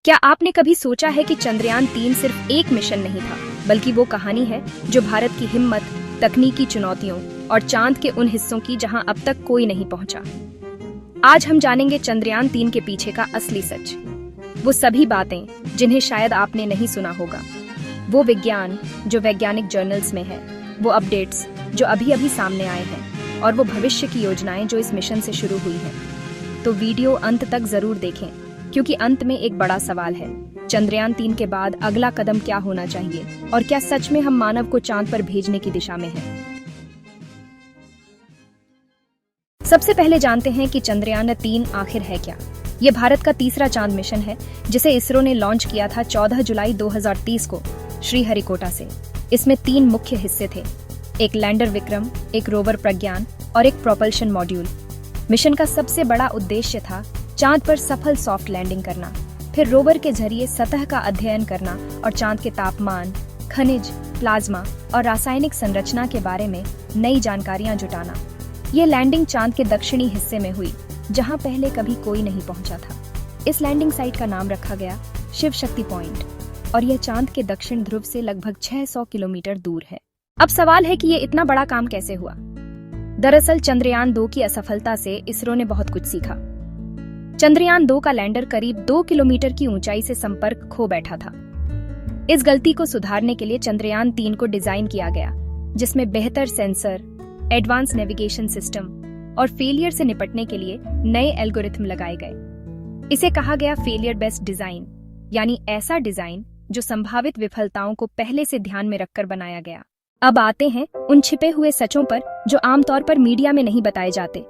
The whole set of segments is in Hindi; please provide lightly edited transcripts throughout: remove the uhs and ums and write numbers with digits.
क्या आपने कभी सोचा है कि चंद्रयान-3 सिर्फ एक मिशन नहीं था, बल्कि वो कहानी है जो भारत की हिम्मत, तकनीकी चुनौतियों और चांद के उन हिस्सों की जहां अब तक कोई नहीं पहुंचा। आज हम जानेंगे चंद्रयान-3 के पीछे का असली सच, वो सभी बातें जिन्हें शायद आपने नहीं सुना होगा, वो विज्ञान जो वैज्ञानिक जर्नल्स में है, वो अपडेट्स जो अभी अभी सामने आए हैं और वो भविष्य की योजनाएं जो इस मिशन से शुरू हुई हैं। तो वीडियो अंत तक जरूर देखें, क्योंकि अंत में एक बड़ा सवाल है, चंद्रयान-3 के बाद अगला कदम क्या होना चाहिए और क्या सच में हम मानव को चांद पर भेजने की दिशा में हैं। सबसे पहले जानते हैं कि चंद्रयान-3 आखिर है क्या। ये भारत का तीसरा चांद मिशन है, जिसे इसरो ने लॉन्च किया था 14 जुलाई 2030 को श्रीहरिकोटा से। इसमें 3 मुख्य हिस्से थे, एक लैंडर विक्रम, एक रोवर प्रज्ञान और एक प्रोपल्शन मॉड्यूल। मिशन का सबसे बड़ा उद्देश्य था चांद पर सफल सॉफ्ट लैंडिंग करना, फिर रोवर के जरिए सतह का अध्ययन करना और चांद के तापमान, खनिज, प्लाज्मा और रासायनिक संरचना के बारे में नई जानकारियां जुटाना। ये लैंडिंग चांद के दक्षिणी हिस्से में हुई, जहां पहले कभी कोई नहीं पहुंचा था। इस लैंडिंग साइट का नाम रखा गया शिव शक्ति पॉइंट और यह चांद के दक्षिण ध्रुव से लगभग 600 किलोमीटर दूर है। अब सवाल है कि ये इतना बड़ा काम कैसे हुआ। दरअसल चंद्रयान-2 की असफलता से इसरो ने बहुत कुछ सीखा। चंद्रयान-2 का लैंडर करीब 2 किलोमीटर की ऊंचाई से संपर्क खो बैठा था। इस गलती को सुधारने के लिए चंद्रयान-3 को डिजाइन किया गया, जिसमें बेहतर सेंसर, एडवांस नेविगेशन सिस्टम और फेलियर से निपटने के लिए नए एल्गोरिथम लगाए गए। इसे कहा गया फेलियर बेस्ड डिजाइन, यानी ऐसा डिजाइन जो संभावित विफलताओं को पहले से ध्यान में रखकर बनाया गया। अब आते हैं उन छिपे हुए सचों पर जो आमतौर पर मीडिया में नहीं बताए जाते।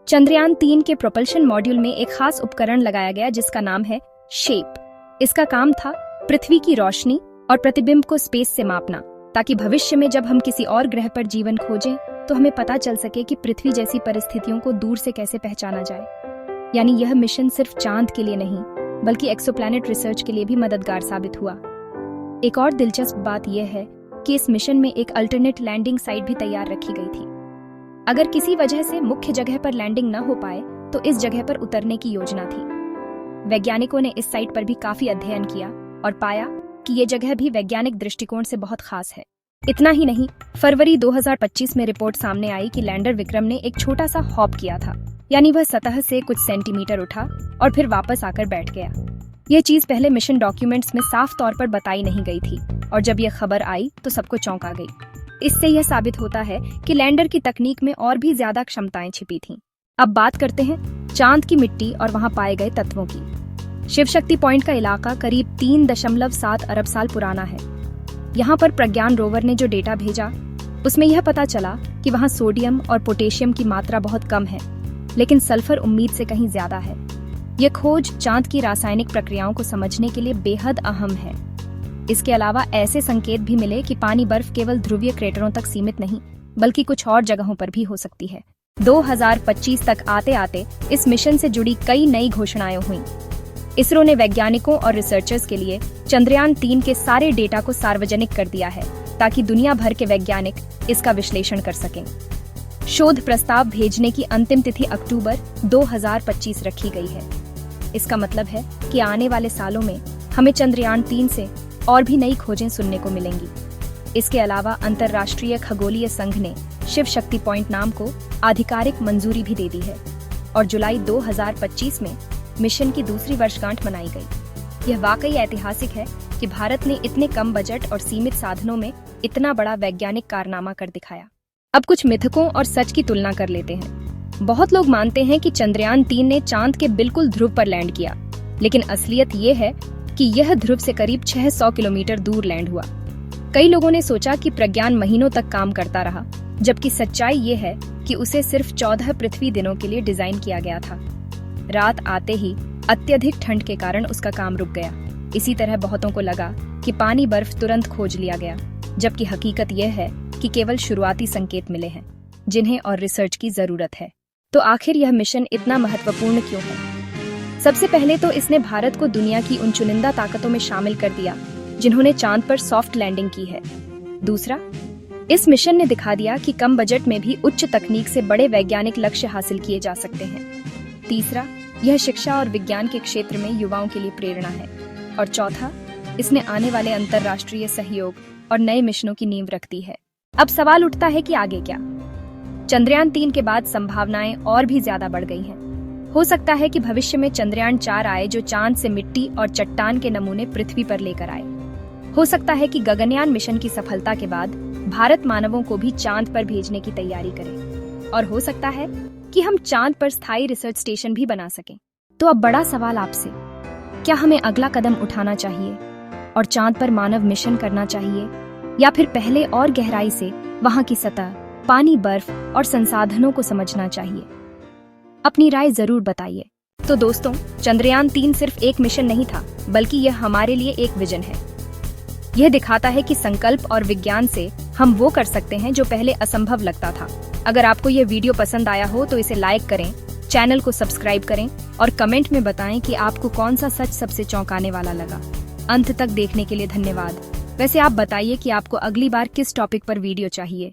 चंद्रयान-3 के प्रोपल्शन मॉड्यूल में एक खास उपकरण लगाया गया जिसका नाम है शेप। इसका काम था पृथ्वी की रोशनी और प्रतिबिंब को स्पेस से मापना, ताकि भविष्य में जब हम किसी और ग्रह पर जीवन खोजें तो हमें पता चल सके कि पृथ्वी जैसी परिस्थितियों को दूर से कैसे पहचाना जाए। यानी यह मिशन सिर्फ चांद के लिए नहीं, बल्कि एक्सोप्लैनेट रिसर्च के लिए भी मददगार साबित हुआ। एक और दिलचस्प बात यह है कि इस मिशन में एक अल्टरनेट लैंडिंग साइट भी तैयार रखी गई थी। अगर किसी वजह से मुख्य जगह पर लैंडिंग न हो पाए तो इस जगह पर उतरने की योजना थी। वैज्ञानिकों ने इस साइट पर भी काफी अध्ययन किया और पाया कि ये जगह भी वैज्ञानिक दृष्टिकोण से बहुत खास है। इतना ही नहीं, फरवरी 2025 में रिपोर्ट सामने आई कि लैंडर विक्रम ने एक छोटा सा हॉप किया था, यानी वह सतह से कुछ सेंटीमीटर उठा और फिर वापस आकर बैठ गया। यह चीज पहले मिशन डॉक्यूमेंट्स में साफ तौर पर बताई नहीं गई थी और जब यह खबर आई तो सबको चौंका गई। इससे यह साबित होता है कि लैंडर की तकनीक में और भी ज्यादा क्षमताएं छिपी थीं। अब बात करते हैं चांद की मिट्टी और वहां पाए गए तत्वों की। शिव शक्ति पॉइंट का इलाका करीब 3.7 अरब साल पुराना है। यहाँ पर प्रज्ञान रोवर ने जो डेटा भेजा, उसमें यह पता चला कि वहाँ सोडियम और पोटेशियम की मात्रा बहुत कम है, लेकिन सल्फर उम्मीद से कहीं ज्यादा है। यह खोज चांद की रासायनिक प्रक्रियाओं को समझने के लिए बेहद अहम है। इसके अलावा ऐसे संकेत भी मिले कि पानी बर्फ केवल ध्रुवीय क्रेटरों तक सीमित नहीं, बल्कि कुछ और जगहों पर भी हो सकती है। 2025 तक आते आते इस मिशन से जुड़ी कई नई घोषणाएं हुईं। इसरो ने वैज्ञानिकों और रिसर्चर्स के लिए चंद्रयान-3 के सारे डेटा को सार्वजनिक कर दिया है, ताकि दुनिया भर के वैज्ञानिक इसका विश्लेषण कर सकें। शोध प्रस्ताव भेजने की अंतिम तिथि अक्टूबर 2025 रखी गई है। इसका मतलब है कि आने वाले सालों में हमें चंद्रयान-3 से और भी नई खोजें सुनने को मिलेंगी। इसके अलावा अंतर्राष्ट्रीय खगोलीय संघ ने शिव शक्ति पॉइंट नाम को आधिकारिक मंजूरी भी दे दी है और जुलाई 2025 में मिशन की दूसरी वर्षगांठ मनाई गई। यह वाकई ऐतिहासिक है कि भारत ने इतने कम बजट और सीमित साधनों में इतना बड़ा वैज्ञानिक कारनामा कर दिखाया। अब कुछ मिथकों और सच की तुलना कर लेते हैं। बहुत लोग मानते हैं कि चंद्रयान-3 ने चांद के बिल्कुल ध्रुव पर लैंड किया, लेकिन असलियत ये है कि यह ध्रुव से करीब 600 किलोमीटर दूर लैंड हुआ। कई लोगों ने सोचा कि प्रज्ञान महीनों तक काम करता रहा, जबकि सच्चाई ये है कि उसे सिर्फ 14 पृथ्वी दिनों के लिए डिजाइन किया गया था। रात आते ही अत्यधिक ठंड के कारण उसका काम रुक गया। इसी तरह बहुतों को लगा कि पानी बर्फ तुरंत खोज लिया गया, जबकि हकीकत यह है कि केवल शुरुआती संकेत मिले हैं, जिन्हें और रिसर्च की जरूरत है। तो आखिर यह मिशन इतना महत्वपूर्ण क्यों है? सबसे पहले तो इसने भारत को दुनिया की उन चुनिंदा ताकतों में शामिल कर दिया जिन्होंने चांद पर सॉफ्ट लैंडिंग की है। दूसरा, इस मिशन ने दिखा दिया कि कम बजट में भी उच्च तकनीक से बड़े वैज्ञानिक लक्ष्य हासिल किए जा सकते हैं। तीसरा, यह शिक्षा और विज्ञान के क्षेत्र में युवाओं के लिए प्रेरणा है। और चौथा, इसने आने वाले अंतर्राष्ट्रीय सहयोग और नए मिशनों की नींव रखती है। अब सवाल उठता है कि आगे क्या? चंद्रयान 3 के बाद संभावनाएं और भी ज्यादा बढ़ गई हैं। हो सकता है कि भविष्य में चंद्रयान 4 आए जो चांद से मिट्टी और चट्टान के नमूने पृथ्वी पर लेकर आए। हो सकता है कि गगनयान मिशन की सफलता के बाद भारत मानवों को भी चांद पर भेजने की तैयारी करे। और हो सकता है कि हम चांद पर स्थायी रिसर्च स्टेशन भी बना सकें। तो अब बड़ा सवाल आपसे, क्या हमें अगला कदम उठाना चाहिए और चांद पर मानव मिशन करना चाहिए, या फिर पहले और गहराई से वहां की सतह, पानी, बर्फ और संसाधनों को समझना चाहिए? अपनी राय जरूर बताइए। तो दोस्तों, चंद्रयान 3 सिर्फ एक मिशन नहीं था, बल्कि यह हमारे लिए एक विजन है। यह दिखाता है कि संकल्प और विज्ञान से हम वो कर सकते हैं जो पहले असंभव लगता था। अगर आपको यह वीडियो पसंद आया हो तो इसे लाइक करें, चैनल को सब्सक्राइब करें और कमेंट में बताएं कि आपको कौन सा सच सबसे चौंकाने वाला लगा। अंत तक देखने के लिए धन्यवाद। वैसे आप बताइए कि आपको अगली बार किस टॉपिक पर वीडियो चाहिए।